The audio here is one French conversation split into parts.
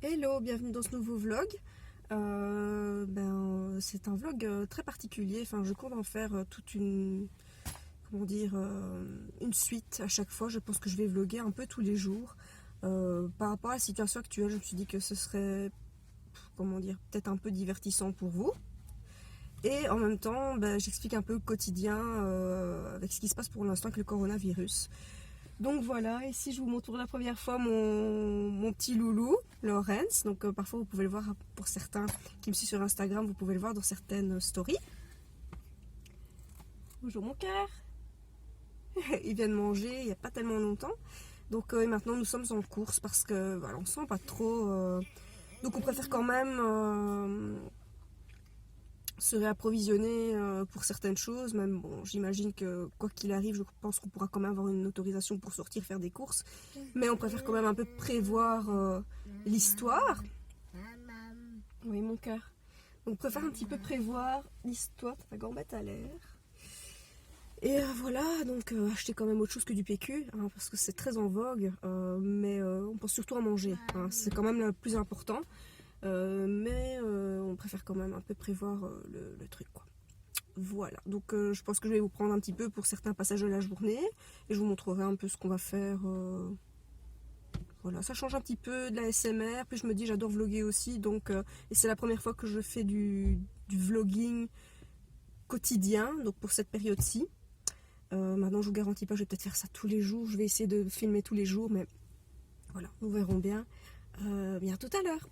Hello, bienvenue dans ce nouveau vlog. C'est un vlog très particulier. Enfin, je compte en faire toute une, comment dire, une suite à chaque fois. Je pense que je vais vlogger un peu tous les jours. Par rapport à la situation actuelle, je me suis dit que ce serait, comment dire, peut-être un peu divertissant pour vous. Et en même temps, j'explique un peu le quotidien avec ce qui se passe pour l'instant avec le coronavirus. Donc voilà, ici je vous montre pour la première fois mon petit loulou, Lorenz. Donc parfois vous pouvez le voir, pour certains qui me suivent sur Instagram, vous pouvez le voir dans certaines stories. Bonjour mon cœur. Il vient de manger il n'y a pas tellement longtemps. Donc maintenant nous sommes en course parce que voilà, on ne sent pas trop. Donc on préfère quand même se réapprovisionner pour certaines choses. Même bon, j'imagine que quoi qu'il arrive, je pense qu'on pourra quand même avoir une autorisation pour sortir faire des courses, mais on préfère quand même un peu prévoir l'histoire. Oui mon cœur. Donc on préfère un petit peu prévoir l'histoire. Ta gambette à l'air. Et voilà, donc acheter quand même autre chose que du PQ, hein, parce que c'est très en vogue, mais on pense surtout à manger, hein, c'est quand même le plus important. Mais on préfère quand même un peu prévoir le truc, quoi. Voilà, donc je pense que je vais vous prendre un petit peu pour certains passages de la journée et je vous montrerai un peu ce qu'on va faire. Voilà, ça change un petit peu de la SMR, puis je me dis j'adore vlogger aussi, donc et c'est la première fois que je fais du vlogging quotidien, donc pour cette période-ci. Maintenant je vous garantis pas, je vais peut-être faire ça tous les jours, je vais essayer de filmer tous les jours, mais voilà, nous verrons bien tout à l'heure.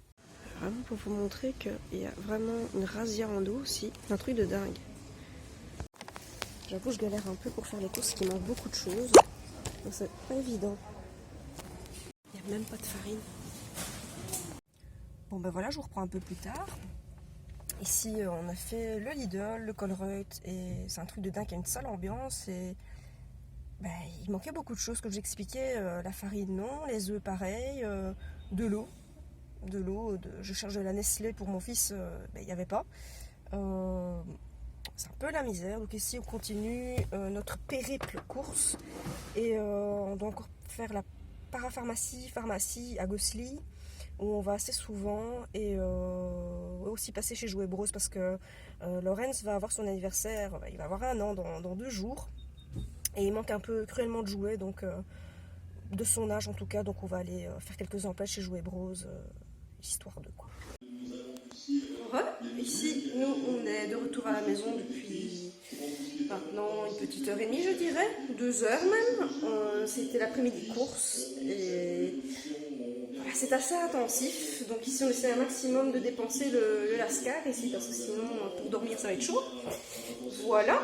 Vraiment pour vous montrer qu'il y a vraiment une razzia en dos aussi, un truc de dingue. J'avoue je galère un peu pour faire les courses, parce qu'il manque beaucoup de choses, donc c'est pas évident. Il n'y a même pas de farine. Bon ben voilà, je vous reprends un peu plus tard. Ici on a fait le Lidl, le Colruyt, et c'est un truc de dingue, il y a une sale ambiance et il manquait beaucoup de choses, comme j'expliquais, la farine non, les œufs pareil, de l'eau. Je cherche de la Nestlé pour mon fils, il n'y avait pas. C'est un peu la misère. Donc ici on continue notre périple course et on doit encore faire la pharmacie à Gosselies où on va assez souvent et aussi passer chez Jouet Bros parce que Lorenz va avoir son anniversaire, il va avoir 1 an dans 2 jours et il manque un peu cruellement de jouets, donc de son âge en tout cas, donc on va aller faire quelques emplettes chez Jouet Bros, histoire de quoi. Ici, nous, on est de retour à la maison depuis maintenant une petite heure et demie, je dirais, 2 heures même. C'était l'après-midi course et voilà, c'est assez intensif. Donc ici, on essaie un maximum de dépenser le lascar ici parce que sinon, pour dormir, ça va être chaud. Voilà.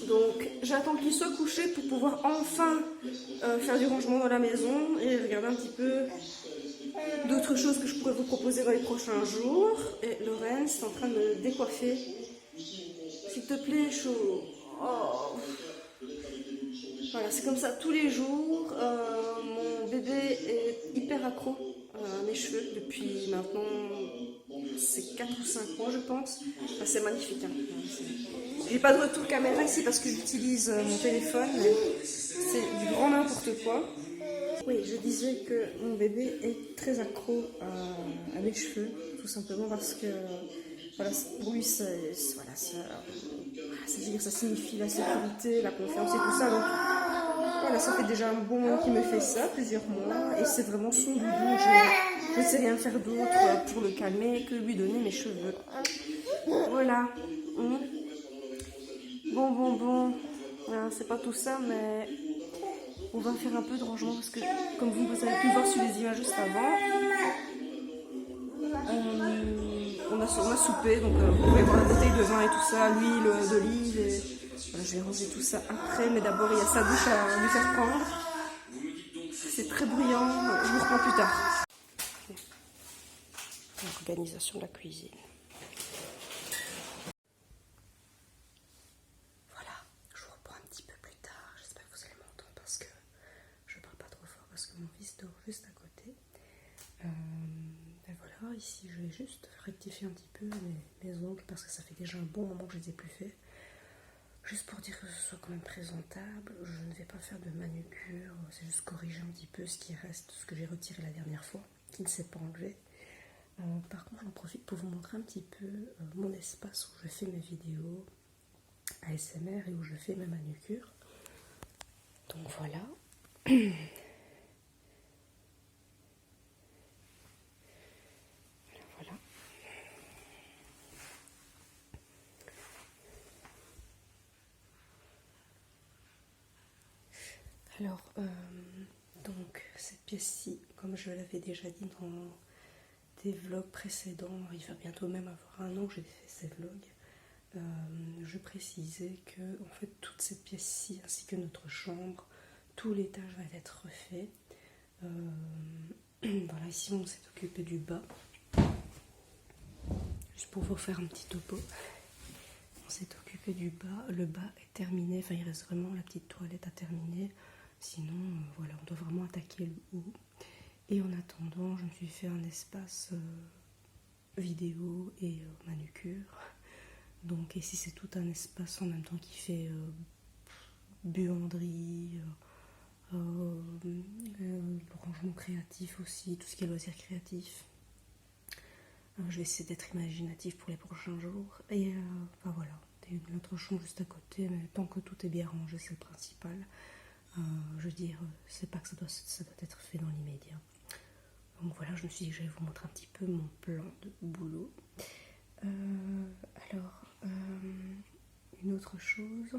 Donc j'attends qu'il soit couché pour pouvoir enfin faire du rangement dans la maison et regarder un petit peu d'autres choses que je pourrais vous proposer dans les prochains jours. Et Lorenz est en train de me décoiffer. S'il te plaît, chaud. Oh. Voilà, c'est comme ça tous les jours. Mon bébé est hyper accro à mes cheveux depuis maintenant c'est 4 ou 5 mois, je pense. Enfin, c'est magnifique. Hein. J'ai pas de retour caméra ici parce que j'utilise mon téléphone. C'est du grand n'importe quoi. Oui, je disais que mon bébé est très accro à mes cheveux, tout simplement parce que voilà, pour lui, ça signifie la sécurité, la confiance et tout ça. Donc voilà, ça fait déjà un bon moment qu'il me fait ça, plusieurs mois, et c'est vraiment son doudou. Je ne sais rien faire d'autre pour le calmer que lui donner mes cheveux. Voilà. Bon. Voilà, c'est pas tout ça, mais on va faire un peu de rangement parce que, comme vous avez pu voir sur les images juste avant, on a soupé, donc vous pouvez voir la bouteille de vin et tout ça, l'huile d'olive. Et voilà, je vais ranger tout ça après, mais d'abord il y a sa douche à lui faire prendre. C'est très bruyant, je vous reprends plus tard. L'organisation de la cuisine. Voilà, je vous reprends un petit peu plus tard. J'espère que vous allez m'entendre parce que je parle pas trop fort parce que mon fils dort juste à côté. Voilà, ici je vais juste rectifier un petit peu mes ongles parce que ça fait déjà un bon moment que je les ai plus fait. Juste pour dire que ce soit quand même présentable, je ne vais pas faire de manucure, c'est juste corriger un petit peu ce qui reste, ce que j'ai retiré la dernière fois. qui ne s'est pas enlevé. Par contre, j'en profite pour vous montrer un petit peu mon espace où je fais mes vidéos ASMR et où je fais ma manucure. Donc voilà. Voilà. Alors, donc cette pièce-ci, comme je l'avais déjà dit dans des vlogs précédents, il va bientôt même avoir un an que j'ai fait ces vlogs, je précisais que en fait toute cette pièce-ci ainsi que notre chambre, tout l'étage va être refait. Voilà, ici on s'est occupé du bas, juste pour vous faire un petit topo. On s'est occupé du bas, le bas est terminé, enfin il reste vraiment la petite toilette à terminer, sinon voilà, on doit vraiment attaquer le haut. Et en attendant, je me suis fait un espace vidéo et manucure. Donc ici c'est tout un espace en même temps qui fait buanderie, le rangement créatif aussi, tout ce qui est loisirs créatifs. Je vais essayer d'être imaginative pour les prochains jours. Et enfin voilà, notre chambre juste à côté, mais tant que tout est bien rangé, c'est le principal. Je veux dire, c'est pas que ça doit être fait dans l'immédiat. Donc voilà, je me suis dit que j'allais vous montrer un petit peu mon plan de boulot. Alors, une autre chose,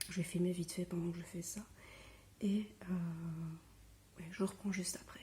je vais filmer vite fait pendant que je fais ça. Et ouais, je reprends juste après.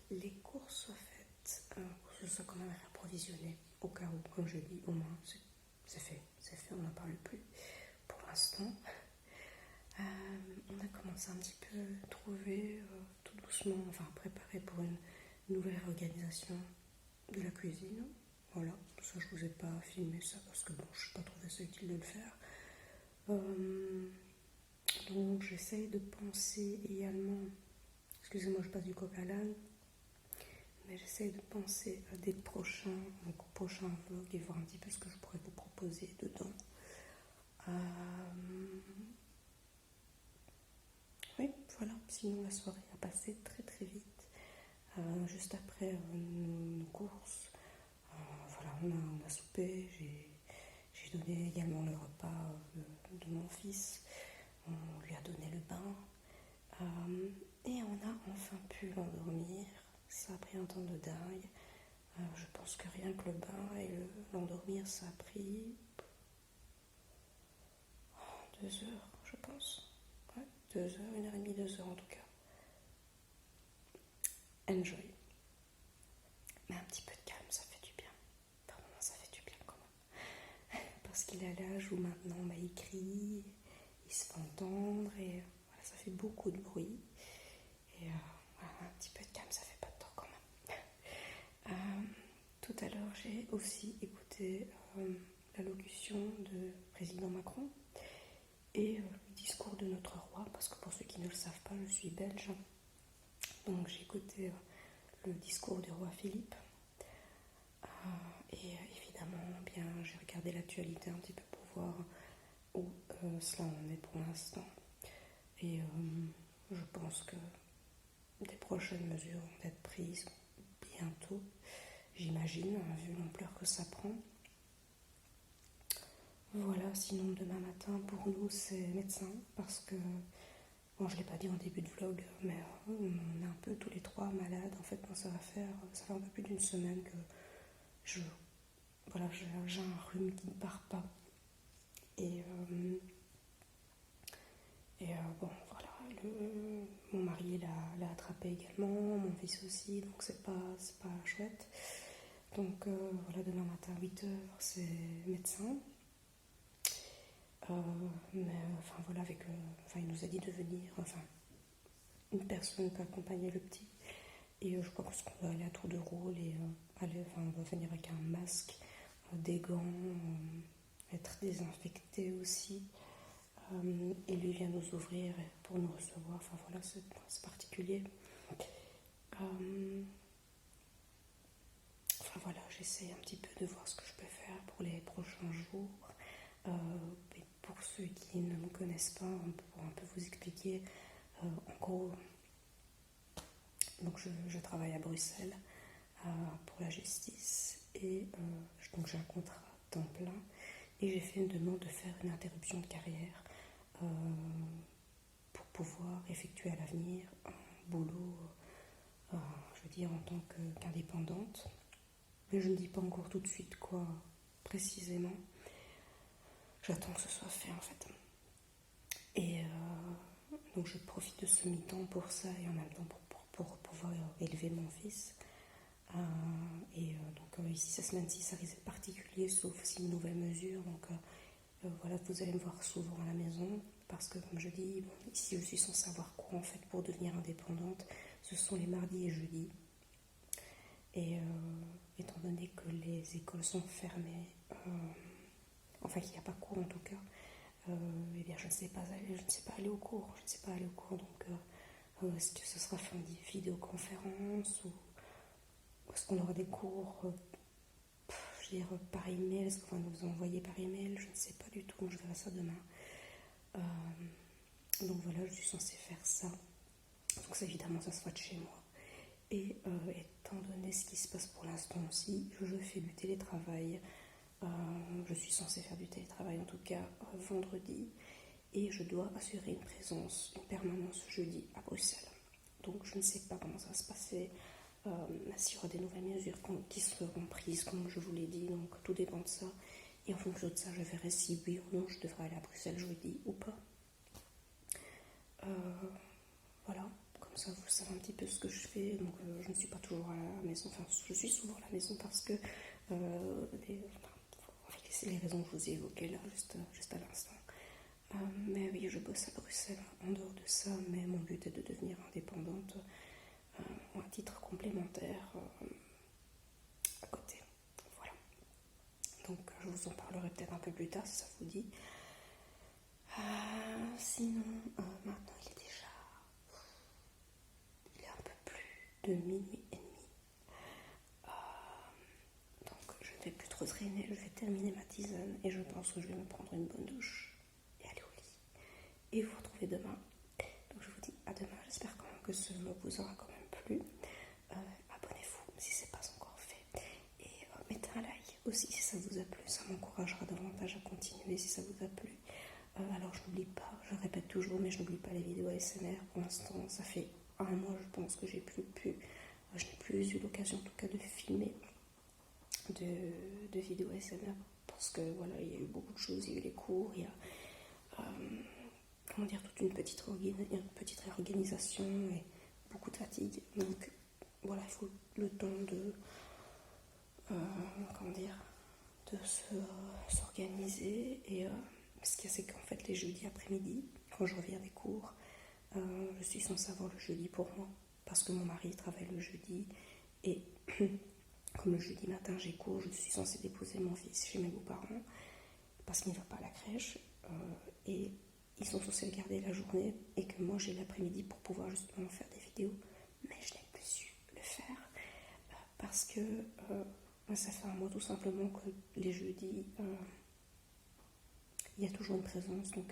Les courses soient faites, que ce soit quand même approvisionné, au cas où, comme je dis, au moins c'est fait, on n'en parle plus pour l'instant. On a commencé un petit peu à trouver tout doucement, enfin préparer pour une nouvelle organisation de la cuisine. Voilà, ça je vous ai pas filmé ça parce que bon, je n'ai pas trouvé ça utile de le faire. Donc j'essaye de penser également, excusez-moi je passe du coq à l'âne, mais j'essaye de penser à des prochains vlogs et voir un petit peu ce que je pourrais vous proposer dedans. Oui, voilà, sinon la soirée a passé très très vite. Juste après nos courses, voilà, on a soupé, j'ai donné également le repas de mon fils, on lui a donné le bain, et on a enfin pu l'endormir. Ça a pris un temps de dingue. Je pense que rien que le bain et l'endormir, ça a pris 2 heures, je pense. Ouais, 2 heures, 1h30, 2 heures en tout cas. Enjoy. Mais un petit peu de calme, ça fait du bien. Par moments, ça fait du bien quand même. Parce qu'il est à l'âge où maintenant, il crie, il se fait entendre et voilà, ça fait beaucoup de bruit. Et voilà, un petit peu de calme, ça fait pas de tort quand même. Tout à l'heure, j'ai aussi écouté l'allocution de président Macron et le discours de notre roi, parce que pour ceux qui ne le savent pas, je suis belge. Donc j'ai écouté le discours du roi Philippe. Et évidemment, bien, j'ai regardé l'actualité un petit peu pour voir où cela en est pour l'instant. Et je pense que des prochaines mesures vont être prises bientôt. j'imagine, vu l'ampleur que ça prend. Voilà, sinon demain matin pour nous c'est médecin parce que, bon, je ne l'ai pas dit en début de vlog, mais on est un peu tous les trois malades. En fait, moi ça fait un peu plus d'une semaine que j'ai un rhume qui ne part pas. Et bon, voilà, mon mari l'a attrapé également, mon fils aussi, donc c'est pas chouette. Donc voilà, demain matin à 8h, c'est médecin. Mais enfin voilà, il nous a dit de venir, enfin une personne peut accompagner le petit. Et je pense qu'on va aller à tour de rôle et on va venir avec un masque, des gants, être désinfecté aussi. Et lui vient nous ouvrir pour nous recevoir. Enfin voilà, c'est particulier. Enfin voilà, j'essaie un petit peu de voir ce que je peux faire pour les prochains jours. Et pour ceux qui ne me connaissent pas, pour un peu vous expliquer, en gros, donc je travaille à Bruxelles pour la justice et donc j'ai un contrat temps plein et j'ai fait une demande de faire une interruption de carrière pour pouvoir effectuer à l'avenir un boulot, je veux dire en tant qu'indépendante. Mais je ne dis pas encore tout de suite quoi précisément. J'attends que ce soit fait en fait. Et donc je profite de ce mi-temps pour ça et en même temps pour pouvoir élever mon fils. Donc ici, cette semaine-ci, ça risque d'être particulier, sauf si une nouvelle mesure. Donc voilà, vous allez me voir souvent à la maison, parce que comme je dis, ici je suis censée avoir cours en fait pour devenir indépendante. Ce sont les mardis et jeudis. Et étant donné que les écoles sont fermées, enfin qu'il n'y a pas cours en tout cas, eh bien je ne sais pas aller au cours. Donc est-ce que ce sera fin de vidéoconférence ou est-ce qu'on aura des cours je veux dire, par email? Est-ce qu'on va nous envoyer par email? Je ne sais pas du tout, je verrai ça demain. Donc voilà, je suis censée faire ça. Donc ça, évidemment, ça sera de chez moi. Et étant donné ce qui se passe pour l'instant aussi, je fais du télétravail. Je suis censée faire du télétravail en tout cas vendredi. Et je dois assurer une permanence jeudi à Bruxelles. Donc je ne sais pas comment ça va se passer. S'il y aura des nouvelles mesures qui seront prises, comme je vous l'ai dit, donc tout dépend de ça. Et en fonction de ça, je verrai si oui ou non je devrais aller à Bruxelles jeudi ou pas. Voilà, comme ça vous savez un petit peu ce que je fais. Donc je ne suis pas toujours à la maison, enfin je suis souvent à la maison parce que avec les raisons que je vous ai évoquées là, juste à l'instant. Mais oui, je bosse à Bruxelles en dehors de ça, mais mon but est de devenir indépendante. À titre complémentaire à côté. Voilà. Donc je vous en parlerai peut-être un peu plus tard si ça vous dit. Sinon, maintenant il est un peu plus de minuit et demi. Donc je ne vais plus trop traîner, je vais terminer ma tisane et je pense que je vais me prendre une bonne douche et aller au lit. Et vous retrouvez demain. Donc je vous dis à demain, j'espère quand même que ce vlog vous aura quand même plu. Abonnez-vous si ce n'est pas encore fait. Et mettez un like aussi si ça vous a plu. Ça m'encouragera davantage à continuer si ça vous a plu. Alors je n'oublie pas, je répète toujours, mais je n'oublie pas les vidéos ASMR. Pour l'instant, ça fait un mois, je pense que je n'ai plus eu l'occasion en tout cas de filmer de vidéos ASMR. Parce que voilà, il y a eu beaucoup de choses, il y a eu les cours, il y a toute une petite réorganisation et beaucoup de fatigue. Donc voilà, il faut le temps de s'organiser. Et ce qu'il y a, c'est qu'en fait les jeudis après-midi, quand je reviens des cours, je suis censée avoir le jeudi pour moi parce que mon mari travaille le jeudi et comme le jeudi matin j'ai cours, je suis censée déposer mon fils chez mes beaux-parents parce qu'il ne va pas à la crèche et ils sont censés le garder la journée et que moi j'ai l'après-midi pour pouvoir justement faire des vidéos, mais je n'ai plus su le faire parce que ça fait un mois tout simplement que les jeudis il y a toujours une présence, donc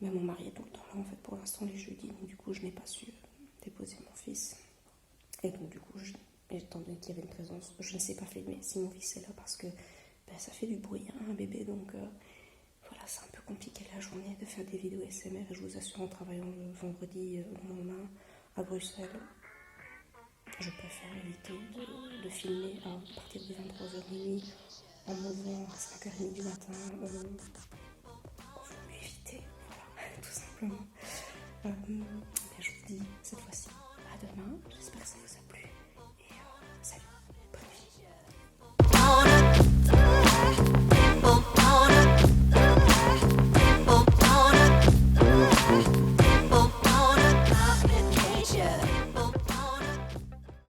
mais mon mari est tout le temps là en fait pour l'instant les jeudis, donc du coup je n'ai pas su déposer mon fils et donc du coup étant donné qu'il y avait une présence, je ne sais pas filmer si mon fils est là parce que ça fait du bruit, hein, un bébé, donc voilà, c'est un peu compliqué la journée de faire des vidéos SMR. Et je vous assure, en travaillant le vendredi le lendemain à Bruxelles, je préfère éviter de filmer à partir de 23h minuit en me levant à 5h30 du matin. Faut mieux éviter, voilà, tout simplement.